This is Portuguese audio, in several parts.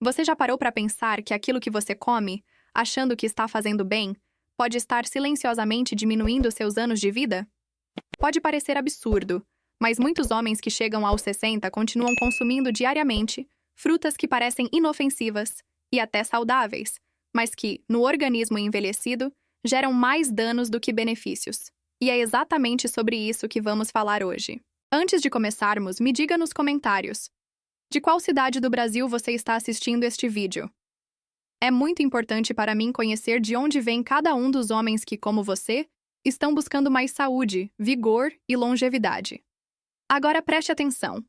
Você já parou para pensar que aquilo que você come, achando que está fazendo bem, pode estar silenciosamente diminuindo seus anos de vida? Pode parecer absurdo, mas muitos homens que chegam aos 60 continuam consumindo diariamente frutas que parecem inofensivas e até saudáveis, mas que, no organismo envelhecido, geram mais danos do que benefícios. E é exatamente sobre isso que vamos falar hoje. Antes de começarmos, me diga nos comentários: de qual cidade do Brasil você está assistindo este vídeo? É muito importante para mim conhecer de onde vem cada um dos homens que, como você, estão buscando mais saúde, vigor e longevidade. Agora preste atenção,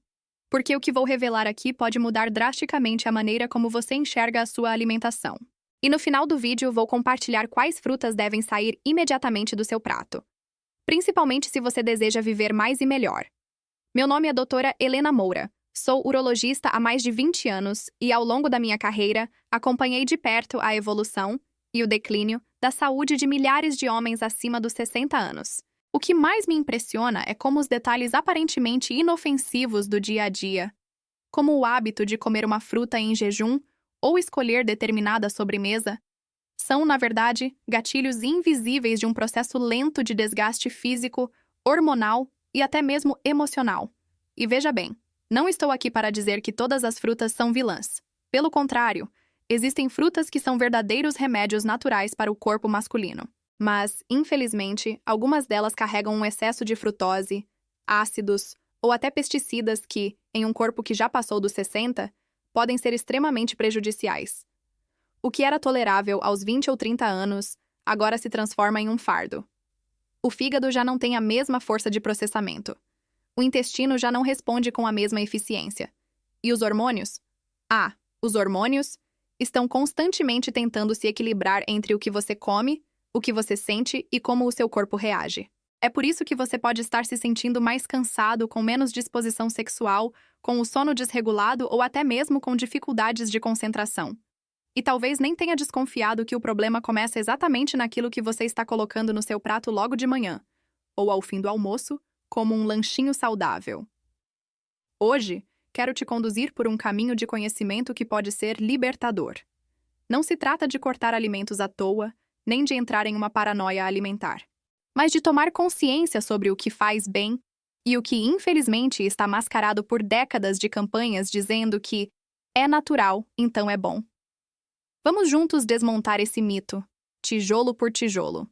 porque o que vou revelar aqui pode mudar drasticamente a maneira como você enxerga a sua alimentação. E no final do vídeo vou compartilhar quais frutas devem sair imediatamente do seu prato, principalmente se você deseja viver mais e melhor. Meu nome é Doutora Helena Moura. Sou urologista há mais de 20 anos e, ao longo da minha carreira, acompanhei de perto a evolução e o declínio da saúde de milhares de homens acima dos 60 anos. O que mais me impressiona é como os detalhes aparentemente inofensivos do dia a dia, como o hábito de comer uma fruta em jejum ou escolher determinada sobremesa, são, na verdade, gatilhos invisíveis de um processo lento de desgaste físico, hormonal e até mesmo emocional. E veja bem, não estou aqui para dizer que todas as frutas são vilãs. Pelo contrário, existem frutas que são verdadeiros remédios naturais para o corpo masculino. Mas, infelizmente, algumas delas carregam um excesso de frutose, ácidos ou até pesticidas que, em um corpo que já passou dos 60, podem ser extremamente prejudiciais. O que era tolerável aos 20 ou 30 anos, agora se transforma em um fardo. O fígado já não tem a mesma força de processamento. O intestino já não responde com a mesma eficiência. E os hormônios? Os hormônios estão constantemente tentando se equilibrar entre o que você come, o que você sente e como o seu corpo reage. É por isso que você pode estar se sentindo mais cansado, com menos disposição sexual, com o sono desregulado ou até mesmo com dificuldades de concentração. E talvez nem tenha desconfiado que o problema começa exatamente naquilo que você está colocando no seu prato logo de manhã, ou ao fim do almoço, como um lanchinho saudável. Hoje, quero te conduzir por um caminho de conhecimento que pode ser libertador. Não se trata de cortar alimentos à toa, nem de entrar em uma paranoia alimentar, mas de tomar consciência sobre o que faz bem e o que, infelizmente, está mascarado por décadas de campanhas dizendo que é natural, então é bom. Vamos juntos desmontar esse mito, tijolo por tijolo.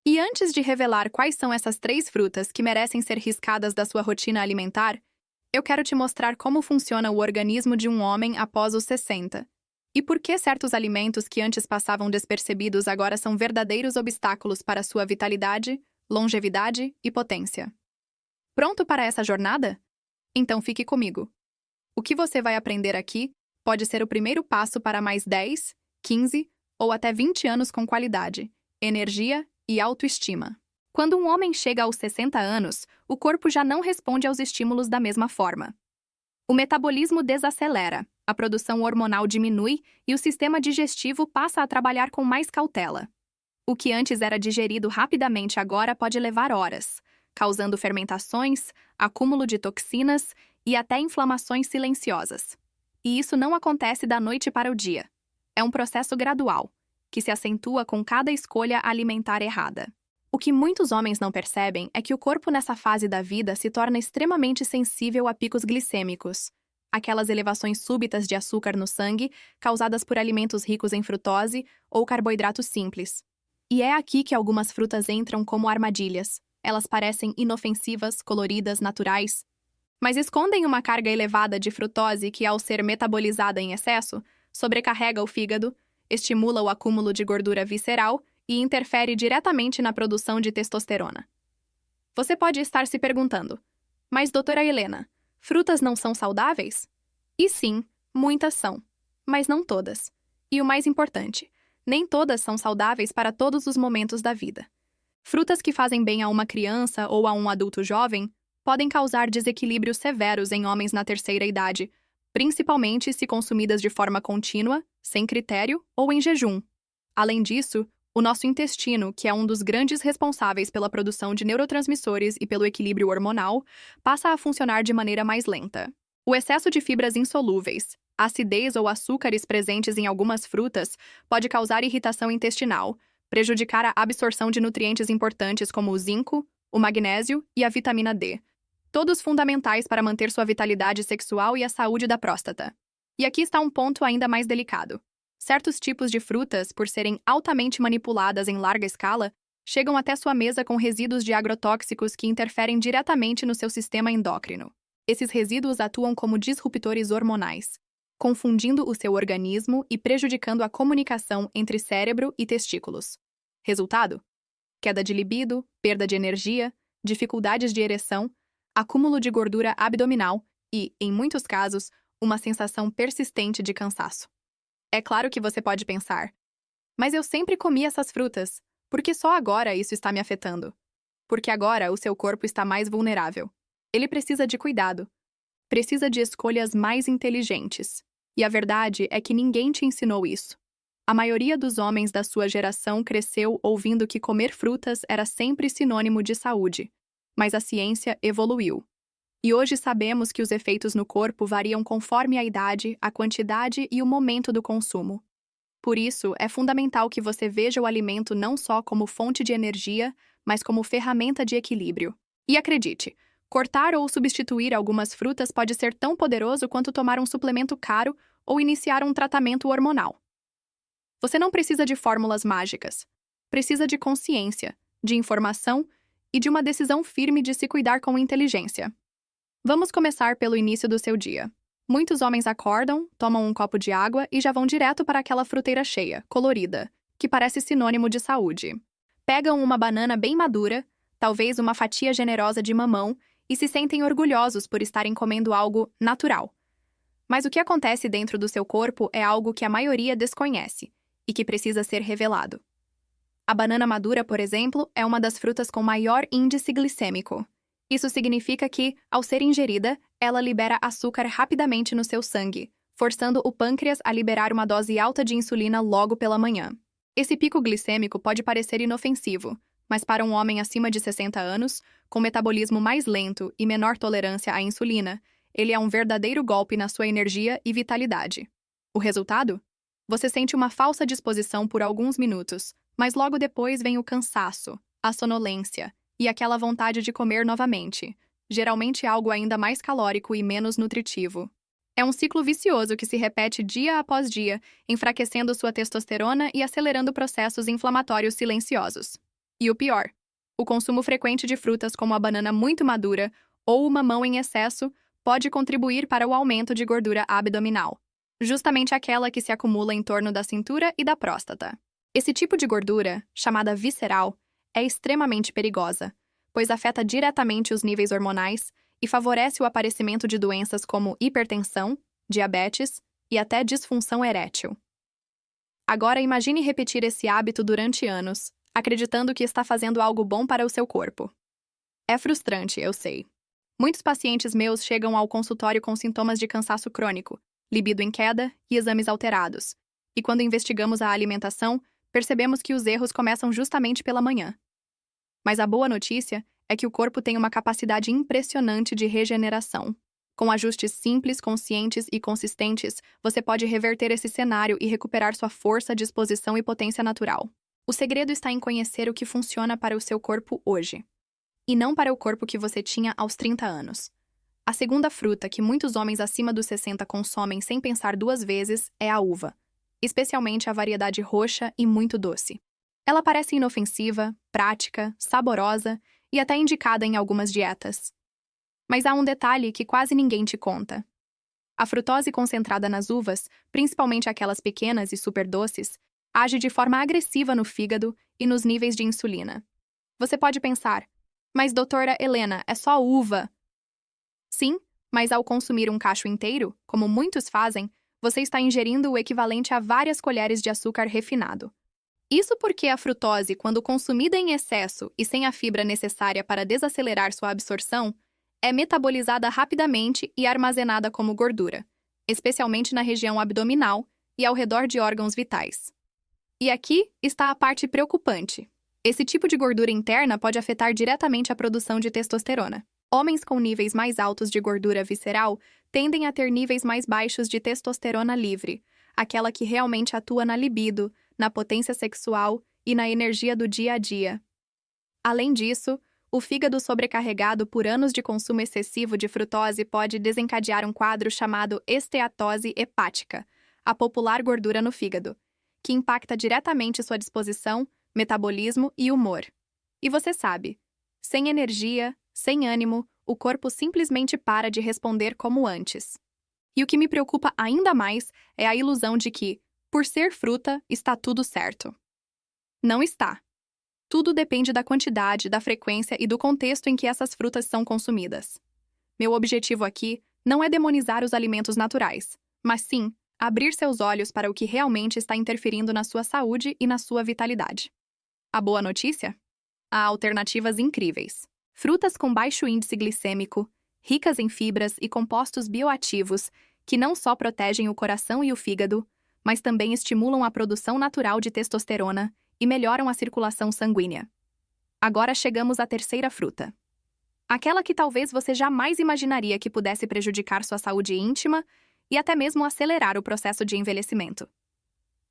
E antes de revelar quais são essas 3 frutas que merecem ser riscadas da sua rotina alimentar, eu quero te mostrar como funciona o organismo de um homem após os 60. E por que certos alimentos que antes passavam despercebidos agora são verdadeiros obstáculos para sua vitalidade, longevidade e potência. Pronto para essa jornada? Então fique comigo. O que você vai aprender aqui pode ser o primeiro passo para mais 10, 15 ou até 20 anos com qualidade, energia e autoestima. Quando um homem chega aos 60 anos, o corpo já não responde aos estímulos da mesma forma. O metabolismo desacelera, a produção hormonal diminui e o sistema digestivo passa a trabalhar com mais cautela. O que antes era digerido rapidamente agora pode levar horas, causando fermentações, acúmulo de toxinas e até inflamações silenciosas. E isso não acontece da noite para o dia. É um processo gradual, que se acentua com cada escolha alimentar errada. O que muitos homens não percebem é que o corpo nessa fase da vida se torna extremamente sensível a picos glicêmicos, aquelas elevações súbitas de açúcar no sangue causadas por alimentos ricos em frutose ou carboidratos simples. E é aqui que algumas frutas entram como armadilhas. Elas parecem inofensivas, coloridas, naturais, mas escondem uma carga elevada de frutose que, ao ser metabolizada em excesso, sobrecarrega o fígado, estimula o acúmulo de gordura visceral e interfere diretamente na produção de testosterona. Você pode estar se perguntando: mas, doutora Helena, frutas não são saudáveis? E sim, muitas são, mas não todas. E o mais importante, nem todas são saudáveis para todos os momentos da vida. Frutas que fazem bem a uma criança ou a um adulto jovem podem causar desequilíbrios severos em homens na terceira idade, principalmente se consumidas de forma contínua, sem critério ou em jejum. Além disso, o nosso intestino, que é um dos grandes responsáveis pela produção de neurotransmissores e pelo equilíbrio hormonal, passa a funcionar de maneira mais lenta. O excesso de fibras insolúveis, A acidez ou açúcares presentes em algumas frutas pode causar irritação intestinal, prejudicar a absorção de nutrientes importantes como o zinco, o magnésio e a vitamina D, todos fundamentais para manter sua vitalidade sexual e a saúde da próstata. E aqui está um ponto ainda mais delicado. Certos tipos de frutas, por serem altamente manipuladas em larga escala, chegam até sua mesa com resíduos de agrotóxicos que interferem diretamente no seu sistema endócrino. Esses resíduos atuam como disruptores hormonais, confundindo o seu organismo e prejudicando a comunicação entre cérebro e testículos. Resultado? Queda de libido, perda de energia, dificuldades de ereção, acúmulo de gordura abdominal e, em muitos casos, uma sensação persistente de cansaço. É claro que você pode pensar, mas eu sempre comi essas frutas, por que só agora isso está me afetando? Porque agora o seu corpo está mais vulnerável. Ele precisa de cuidado. Precisa de escolhas mais inteligentes. E a verdade é que ninguém te ensinou isso. A maioria dos homens da sua geração cresceu ouvindo que comer frutas era sempre sinônimo de saúde. Mas a ciência evoluiu. E hoje sabemos que os efeitos no corpo variam conforme a idade, a quantidade e o momento do consumo. Por isso, é fundamental que você veja o alimento não só como fonte de energia, mas como ferramenta de equilíbrio. E acredite, cortar ou substituir algumas frutas pode ser tão poderoso quanto tomar um suplemento caro ou iniciar um tratamento hormonal. Você não precisa de fórmulas mágicas. Precisa de consciência, de informação e de uma decisão firme de se cuidar com inteligência. Vamos começar pelo início do seu dia. Muitos homens acordam, tomam um copo de água e já vão direto para aquela fruteira cheia, colorida, que parece sinônimo de saúde. Pegam uma banana bem madura, talvez uma fatia generosa de mamão, e se sentem orgulhosos por estarem comendo algo natural. Mas o que acontece dentro do seu corpo é algo que a maioria desconhece e que precisa ser revelado. A banana madura, por exemplo, é uma das frutas com maior índice glicêmico. Isso significa que, ao ser ingerida, ela libera açúcar rapidamente no seu sangue, forçando o pâncreas a liberar uma dose alta de insulina logo pela manhã. Esse pico glicêmico pode parecer inofensivo, mas para um homem acima de 60 anos, com metabolismo mais lento e menor tolerância à insulina, ele é um verdadeiro golpe na sua energia e vitalidade. O resultado? Você sente uma falsa disposição por alguns minutos, mas logo depois vem o cansaço, a sonolência e aquela vontade de comer novamente, geralmente algo ainda mais calórico e menos nutritivo. É um ciclo vicioso que se repete dia após dia, enfraquecendo sua testosterona e acelerando processos inflamatórios silenciosos. E o pior, o consumo frequente de frutas como a banana muito madura ou o mamão em excesso pode contribuir para o aumento de gordura abdominal, justamente aquela que se acumula em torno da cintura e da próstata. Esse tipo de gordura, chamada visceral, é extremamente perigosa, pois afeta diretamente os níveis hormonais e favorece o aparecimento de doenças como hipertensão, diabetes e até disfunção erétil. Agora imagine repetir esse hábito durante anos, acreditando que está fazendo algo bom para o seu corpo. É frustrante, eu sei. Muitos pacientes meus chegam ao consultório com sintomas de cansaço crônico, libido em queda e exames alterados. E quando investigamos a alimentação, percebemos que os erros começam justamente pela manhã. Mas a boa notícia é que o corpo tem uma capacidade impressionante de regeneração. Com ajustes simples, conscientes e consistentes, você pode reverter esse cenário e recuperar sua força, disposição e potência natural. O segredo está em conhecer o que funciona para o seu corpo hoje, e não para o corpo que você tinha aos 30 anos. A segunda fruta que muitos homens acima dos 60 consomem sem pensar duas vezes é a uva, especialmente a variedade roxa e muito doce. Ela parece inofensiva, prática, saborosa e até indicada em algumas dietas. Mas há um detalhe que quase ninguém te conta. A frutose concentrada nas uvas, principalmente aquelas pequenas e super doces, age de forma agressiva no fígado e nos níveis de insulina. Você pode pensar, mas doutora Helena, é só uva. Sim, mas ao consumir um cacho inteiro, como muitos fazem, você está ingerindo o equivalente a várias colheres de açúcar refinado. Isso porque a frutose, quando consumida em excesso e sem a fibra necessária para desacelerar sua absorção, é metabolizada rapidamente e armazenada como gordura, especialmente na região abdominal e ao redor de órgãos vitais. E aqui está a parte preocupante. Esse tipo de gordura interna pode afetar diretamente a produção de testosterona. Homens com níveis mais altos de gordura visceral tendem a ter níveis mais baixos de testosterona livre, aquela que realmente atua na libido, na potência sexual e na energia do dia a dia. Além disso, o fígado sobrecarregado por anos de consumo excessivo de frutose pode desencadear um quadro chamado esteatose hepática, a popular gordura no fígado, que impacta diretamente sua disposição, metabolismo e humor. E você sabe, sem energia, sem ânimo, o corpo simplesmente para de responder como antes. E o que me preocupa ainda mais é a ilusão de que, por ser fruta, está tudo certo. Não está. Tudo depende da quantidade, da frequência e do contexto em que essas frutas são consumidas. Meu objetivo aqui não é demonizar os alimentos naturais, mas sim abrir seus olhos para o que realmente está interferindo na sua saúde e na sua vitalidade. A boa notícia? Há alternativas incríveis. Frutas com baixo índice glicêmico, ricas em fibras e compostos bioativos que não só protegem o coração e o fígado, mas também estimulam a produção natural de testosterona e melhoram a circulação sanguínea. Agora chegamos à terceira fruta. Aquela que talvez você jamais imaginaria que pudesse prejudicar sua saúde íntima e até mesmo acelerar o processo de envelhecimento.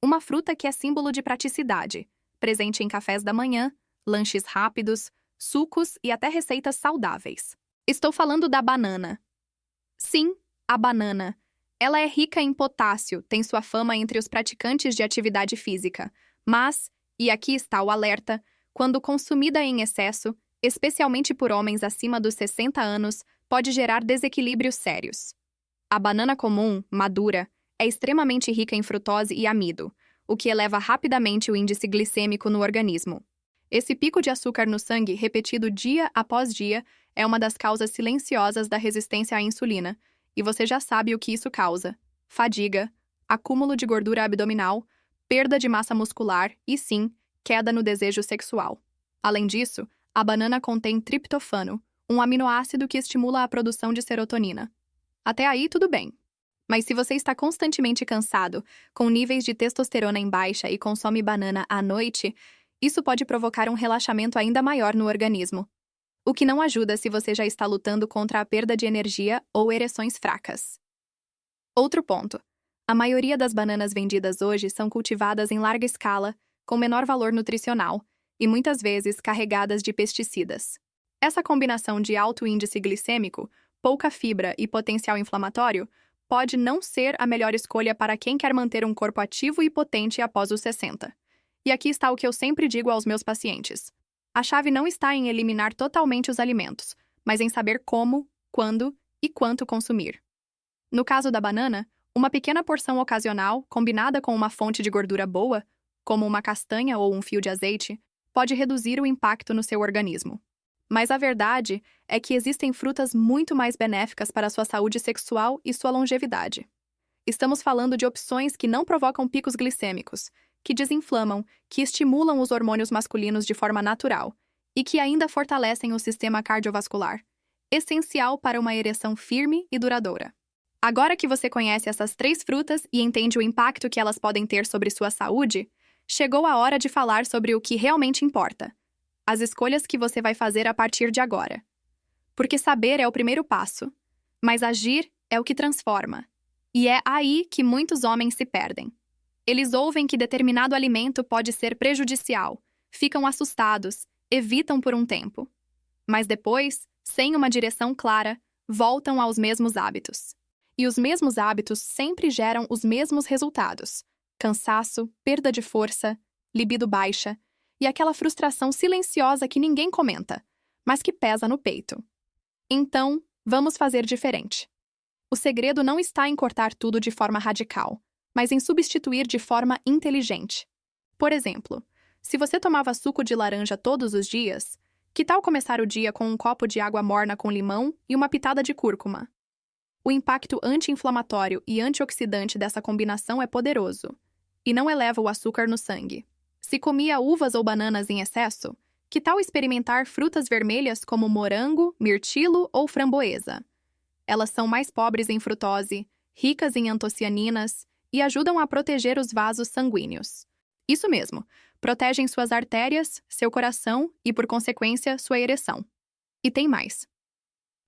Uma fruta que é símbolo de praticidade, presente em cafés da manhã, lanches rápidos, sucos e até receitas saudáveis. Estou falando da banana. Sim, a banana. Ela é rica em potássio, tem sua fama entre os praticantes de atividade física, mas, e aqui está o alerta, quando consumida em excesso, especialmente por homens acima dos 60 anos, pode gerar desequilíbrios sérios. A banana comum, madura, é extremamente rica em frutose e amido, o que eleva rapidamente o índice glicêmico no organismo. Esse pico de açúcar no sangue, repetido dia após dia, é uma das causas silenciosas da resistência à insulina, e você já sabe o que isso causa: fadiga, acúmulo de gordura abdominal, perda de massa muscular e, sim, queda no desejo sexual. Além disso, a banana contém triptofano, um aminoácido que estimula a produção de serotonina. Até aí, tudo bem. Mas se você está constantemente cansado, com níveis de testosterona em baixa e consome banana à noite, isso pode provocar um relaxamento ainda maior no organismo, o que não ajuda se você já está lutando contra a perda de energia ou ereções fracas. Outro ponto. A maioria das bananas vendidas hoje são cultivadas em larga escala, com menor valor nutricional, e muitas vezes carregadas de pesticidas. Essa combinação de alto índice glicêmico, pouca fibra e potencial inflamatório pode não ser a melhor escolha para quem quer manter um corpo ativo e potente após os 60. E aqui está o que eu sempre digo aos meus pacientes. A chave não está em eliminar totalmente os alimentos, mas em saber como, quando e quanto consumir. No caso da banana, uma pequena porção ocasional, combinada com uma fonte de gordura boa, como uma castanha ou um fio de azeite, pode reduzir o impacto no seu organismo. Mas a verdade é que existem frutas muito mais benéficas para a sua saúde sexual e sua longevidade. Estamos falando de opções que não provocam picos glicêmicos, que desinflamam, que estimulam os hormônios masculinos de forma natural e que ainda fortalecem o sistema cardiovascular, essencial para uma ereção firme e duradoura. Agora que você conhece essas 3 frutas e entende o impacto que elas podem ter sobre sua saúde, chegou a hora de falar sobre o que realmente importa: as escolhas que você vai fazer a partir de agora. Porque saber é o primeiro passo, mas agir é o que transforma. E é aí que muitos homens se perdem. Eles ouvem que determinado alimento pode ser prejudicial, ficam assustados, evitam por um tempo. Mas depois, sem uma direção clara, voltam aos mesmos hábitos. E os mesmos hábitos sempre geram os mesmos resultados: cansaço, perda de força, libido baixa e aquela frustração silenciosa que ninguém comenta, mas que pesa no peito. Então, vamos fazer diferente. O segredo não está em cortar tudo de forma radical, mas em substituir de forma inteligente. Por exemplo, se você tomava suco de laranja todos os dias, que tal começar o dia com um copo de água morna com limão e uma pitada de cúrcuma? O impacto anti-inflamatório e antioxidante dessa combinação é poderoso, e não eleva o açúcar no sangue. Se comia uvas ou bananas em excesso, que tal experimentar frutas vermelhas como morango, mirtilo ou framboesa? Elas são mais pobres em frutose, ricas em antocianinas e ajudam a proteger os vasos sanguíneos. Isso mesmo, protegem suas artérias, seu coração e, por consequência, sua ereção. E tem mais.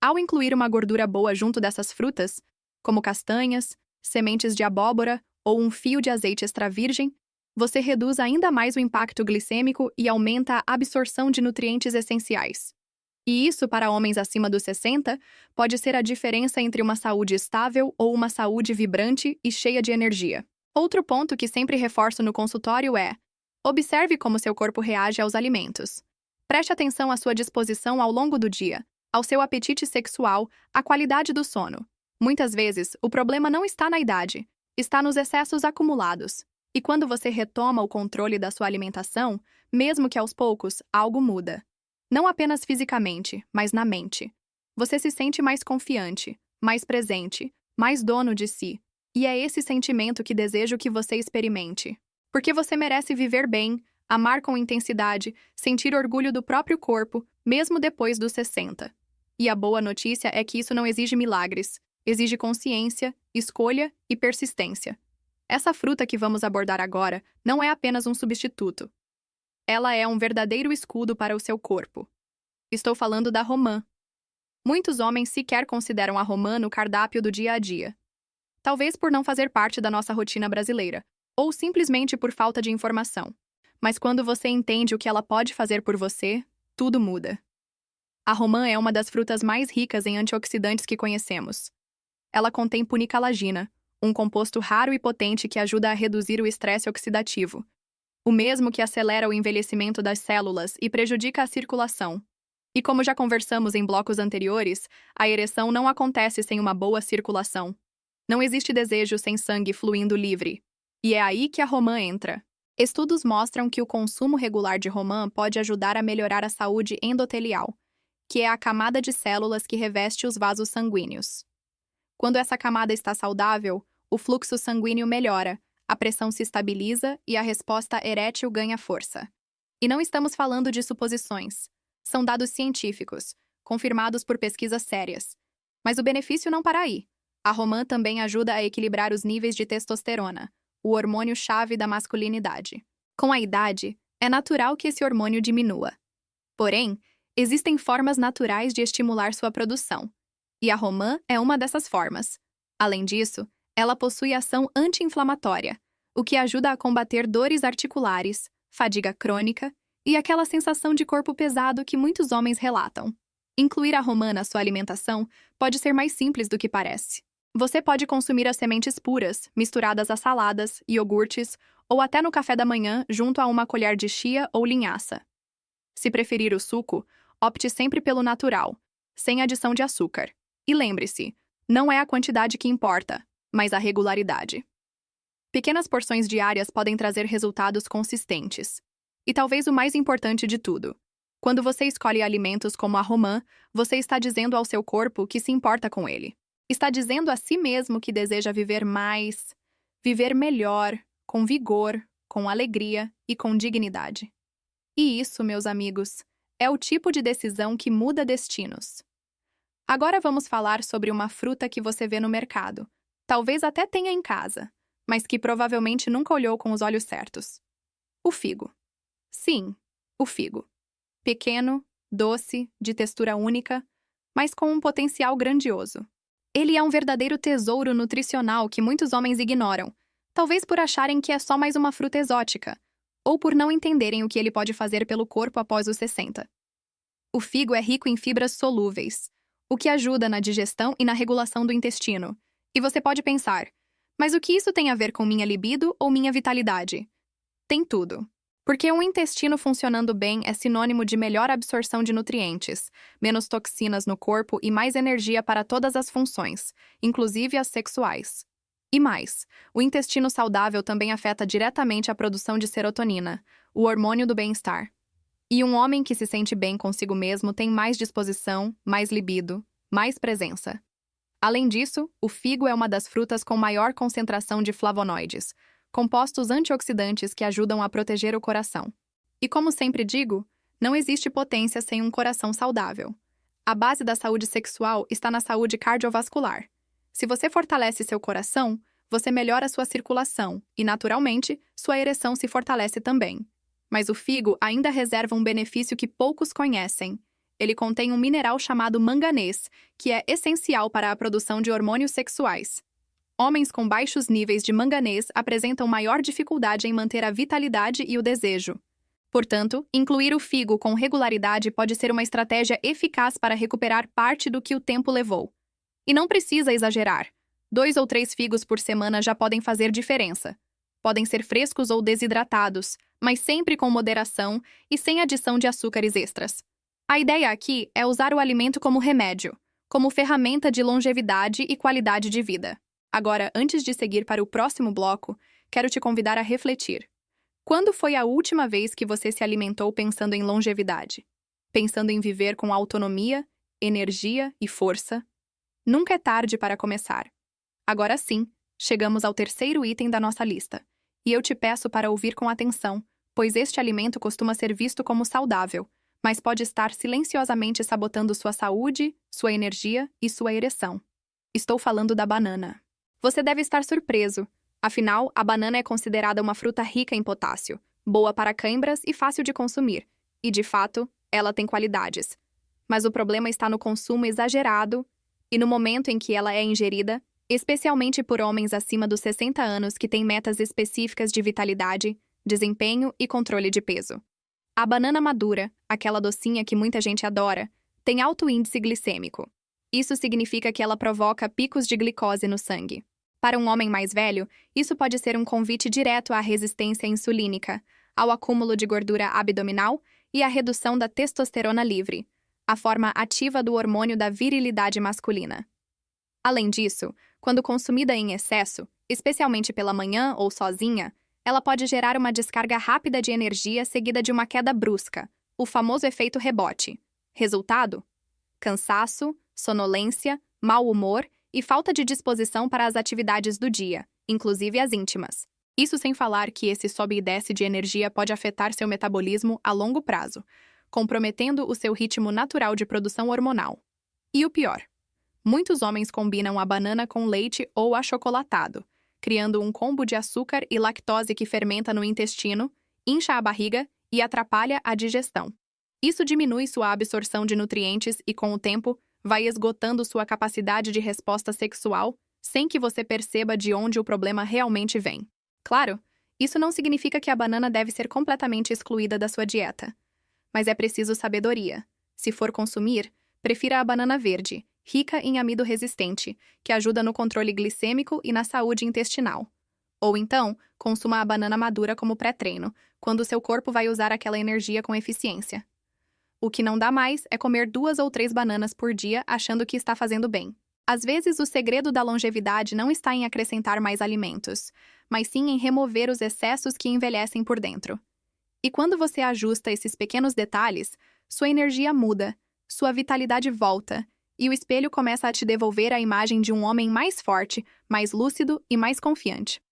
Ao incluir uma gordura boa junto dessas frutas, como castanhas, sementes de abóbora ou um fio de azeite extra virgem, você reduz ainda mais o impacto glicêmico e aumenta a absorção de nutrientes essenciais. E isso, para homens acima dos 60, pode ser a diferença entre uma saúde estável ou uma saúde vibrante e cheia de energia. Outro ponto que sempre reforço no consultório é: observe como seu corpo reage aos alimentos. Preste atenção à sua disposição ao longo do dia, ao seu apetite sexual, à qualidade do sono. Muitas vezes, o problema não está na idade, está nos excessos acumulados. E quando você retoma o controle da sua alimentação, mesmo que aos poucos, algo muda. Não apenas fisicamente, mas na mente. Você se sente mais confiante, mais presente, mais dono de si. E é esse sentimento que desejo que você experimente. Porque você merece viver bem, amar com intensidade, sentir orgulho do próprio corpo, mesmo depois dos 60. E a boa notícia é que isso não exige milagres. Exige consciência, escolha e persistência. Essa fruta que vamos abordar agora não é apenas um substituto. Ela é um verdadeiro escudo para o seu corpo. Estou falando da romã. Muitos homens sequer consideram a romã no cardápio do dia a dia. Talvez por não fazer parte da nossa rotina brasileira, ou simplesmente por falta de informação. Mas quando você entende o que ela pode fazer por você, tudo muda. A romã é uma das frutas mais ricas em antioxidantes que conhecemos. Ela contém punicalagina, um composto raro e potente que ajuda a reduzir o estresse oxidativo, o mesmo que acelera o envelhecimento das células e prejudica a circulação. E como já conversamos em blocos anteriores, a ereção não acontece sem uma boa circulação. Não existe desejo sem sangue fluindo livre. E é aí que a romã entra. Estudos mostram que o consumo regular de romã pode ajudar a melhorar a saúde endotelial, que é a camada de células que reveste os vasos sanguíneos. Quando essa camada está saudável, o fluxo sanguíneo melhora, a pressão se estabiliza e a resposta erétil ganha força. E não estamos falando de suposições. São dados científicos, confirmados por pesquisas sérias. Mas o benefício não para aí. A romã também ajuda a equilibrar os níveis de testosterona, o hormônio-chave da masculinidade. Com a idade, é natural que esse hormônio diminua. Porém, existem formas naturais de estimular sua produção. E a romã é uma dessas formas. Além disso, ela possui ação anti-inflamatória, o que ajuda a combater dores articulares, fadiga crônica e aquela sensação de corpo pesado que muitos homens relatam. Incluir a romã na sua alimentação pode ser mais simples do que parece. Você pode consumir as sementes puras, misturadas a saladas, iogurtes ou até no café da manhã junto a uma colher de chia ou linhaça. Se preferir o suco, opte sempre pelo natural, sem adição de açúcar. E lembre-se, não é a quantidade que importa, mas a regularidade. Pequenas porções diárias podem trazer resultados consistentes. E talvez o mais importante de tudo. Quando você escolhe alimentos como a romã, você está dizendo ao seu corpo que se importa com ele. Está dizendo a si mesmo que deseja viver mais, viver melhor, com vigor, com alegria e com dignidade. E isso, meus amigos, é o tipo de decisão que muda destinos. Agora vamos falar sobre uma fruta que você vê no mercado. Talvez até tenha em casa, mas que provavelmente nunca olhou com os olhos certos. O figo. Sim, o figo. Pequeno, doce, de textura única, mas com um potencial grandioso. Ele é um verdadeiro tesouro nutricional que muitos homens ignoram, talvez por acharem que é só mais uma fruta exótica, ou por não entenderem o que ele pode fazer pelo corpo após os 60. O figo é rico em fibras solúveis, o que ajuda na digestão e na regulação do intestino. E você pode pensar, mas o que isso tem a ver com minha libido ou minha vitalidade? Tem tudo. Porque um intestino funcionando bem é sinônimo de melhor absorção de nutrientes, menos toxinas no corpo e mais energia para todas as funções, inclusive as sexuais. E mais, o intestino saudável também afeta diretamente a produção de serotonina, o hormônio do bem-estar. E um homem que se sente bem consigo mesmo tem mais disposição, mais libido, mais presença. Além disso, o figo é uma das frutas com maior concentração de flavonoides, compostos antioxidantes que ajudam a proteger o coração. E como sempre digo, não existe potência sem um coração saudável. A base da saúde sexual está na saúde cardiovascular. Se você fortalece seu coração, você melhora sua circulação e, naturalmente, sua ereção se fortalece também. Mas o figo ainda reserva um benefício que poucos conhecem. ele contém um mineral chamado manganês, que é essencial para a produção de hormônios sexuais. Homens com baixos níveis de manganês apresentam maior dificuldade em manter a vitalidade e o desejo. Portanto, incluir o figo com regularidade pode ser uma estratégia eficaz para recuperar parte do que o tempo levou. E não precisa exagerar. 2 ou 3 figos por semana já podem fazer diferença. Podem ser frescos ou desidratados, mas sempre com moderação e sem adição de açúcares extras. A ideia aqui é usar o alimento como remédio, como ferramenta de longevidade e qualidade de vida. Agora, antes de seguir para o próximo bloco, quero te convidar a refletir. Quando foi a última vez que você se alimentou pensando em longevidade? Pensando em viver com autonomia, energia e força? Nunca é tarde para começar. Agora sim, chegamos ao terceiro item da nossa lista. E eu te peço para ouvir com atenção, pois este alimento costuma ser visto como saudável, mas pode estar silenciosamente sabotando sua saúde, sua energia e sua ereção. Estou falando da banana. Você deve estar surpreso. Afinal, a banana é considerada uma fruta rica em potássio, boa para câimbras e fácil de consumir. E, de fato, ela tem qualidades. Mas o problema está no consumo exagerado e no momento em que ela é ingerida, especialmente por homens acima dos 60 anos que têm metas específicas de vitalidade, desempenho e controle de peso. A banana madura, aquela docinha que muita gente adora, tem alto índice glicêmico. Isso significa que ela provoca picos de glicose no sangue. Para um homem mais velho, isso pode ser um convite direto à resistência insulínica, ao acúmulo de gordura abdominal e à redução da testosterona livre, a forma ativa do hormônio da virilidade masculina. Além disso, quando consumida em excesso, especialmente pela manhã ou sozinha, ela pode gerar uma descarga rápida de energia seguida de uma queda brusca, o famoso efeito rebote. Resultado? Cansaço, sonolência, mau humor e falta de disposição para as atividades do dia, inclusive as íntimas. Isso sem falar que esse sobe e desce de energia pode afetar seu metabolismo a longo prazo, comprometendo o seu ritmo natural de produção hormonal. E o pior, muitos homens combinam a banana com leite ou achocolatado, criando um combo de açúcar e lactose que fermenta no intestino, incha a barriga e atrapalha a digestão. Isso diminui sua absorção de nutrientes e, com o tempo, vai esgotando sua capacidade de resposta sexual sem que você perceba de onde o problema realmente vem. Claro, isso não significa que a banana deve ser completamente excluída da sua dieta. Mas é preciso sabedoria. Se for consumir, prefira a banana verde, rica em amido resistente, que ajuda no controle glicêmico e na saúde intestinal. Ou então, consuma a banana madura como pré-treino, quando seu corpo vai usar aquela energia com eficiência. O que não dá mais é comer 2 ou 3 bananas por dia achando que está fazendo bem. Às vezes, o segredo da longevidade não está em acrescentar mais alimentos, mas sim em remover os excessos que envelhecem por dentro. E quando você ajusta esses pequenos detalhes, sua energia muda, sua vitalidade volta, e o espelho começa a te devolver a imagem de um homem mais forte, mais lúcido e mais confiante.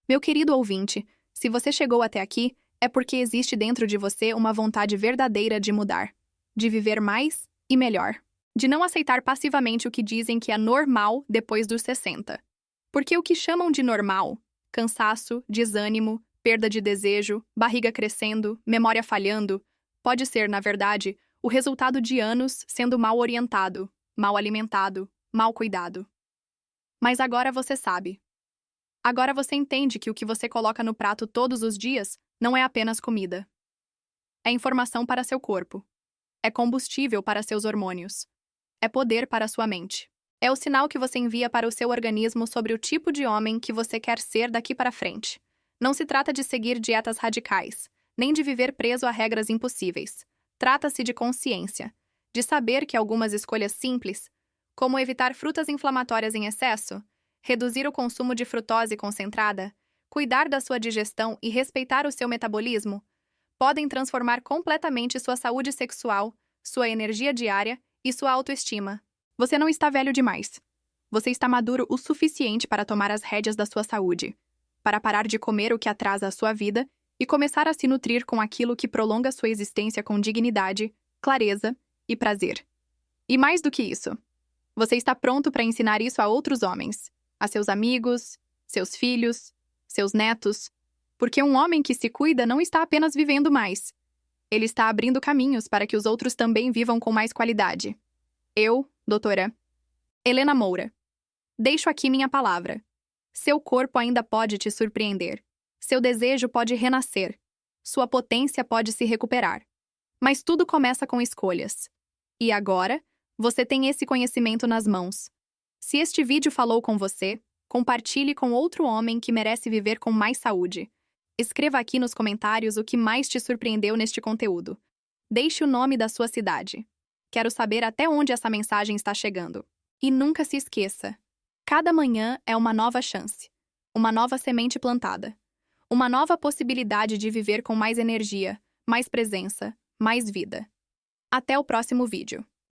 Meu querido ouvinte, se você chegou até aqui, é porque existe dentro de você uma vontade verdadeira de mudar, de viver mais e melhor, de não aceitar passivamente o que dizem que é normal depois dos 60. Porque o que chamam de normal, cansaço, desânimo, perda de desejo, barriga crescendo, memória falhando, pode ser, na verdade, o resultado de anos sendo mal orientado, mal alimentado, mal cuidado. Mas agora você sabe. Agora você entende que o que você coloca no prato todos os dias não é apenas comida. É informação para seu corpo. É combustível para seus hormônios. É poder para sua mente. É o sinal que você envia para o seu organismo sobre o tipo de homem que você quer ser daqui para frente. Não se trata de seguir dietas radicais, nem de viver preso a regras impossíveis. Trata-se de consciência, de saber que algumas escolhas simples, como evitar frutas inflamatórias em excesso, reduzir o consumo de frutose concentrada, cuidar da sua digestão e respeitar o seu metabolismo, podem transformar completamente sua saúde sexual, sua energia diária e sua autoestima. Você não está velho demais. Você está maduro o suficiente para tomar as rédeas da sua saúde, para parar de comer o que atrasa a sua vida e começar a se nutrir com aquilo que prolonga sua existência com dignidade, clareza e prazer. E mais do que isso, você está pronto para ensinar isso a outros homens, a seus amigos, seus filhos, seus netos, porque um homem que se cuida não está apenas vivendo mais. Ele está abrindo caminhos para que os outros também vivam com mais qualidade. Eu, doutora Helena Moura, deixo aqui minha palavra. Seu corpo ainda pode te surpreender. Seu desejo pode renascer. Sua potência pode se recuperar. Mas tudo começa com escolhas. E agora, você tem esse conhecimento nas mãos. Se este vídeo falou com você, compartilhe com outro homem que merece viver com mais saúde. Escreva aqui nos comentários o que mais te surpreendeu neste conteúdo. Deixe o nome da sua cidade. Quero saber até onde essa mensagem está chegando. E nunca se esqueça: cada manhã é uma nova chance, uma nova semente plantada, uma nova possibilidade de viver com mais energia, mais presença, mais vida. Até o próximo vídeo.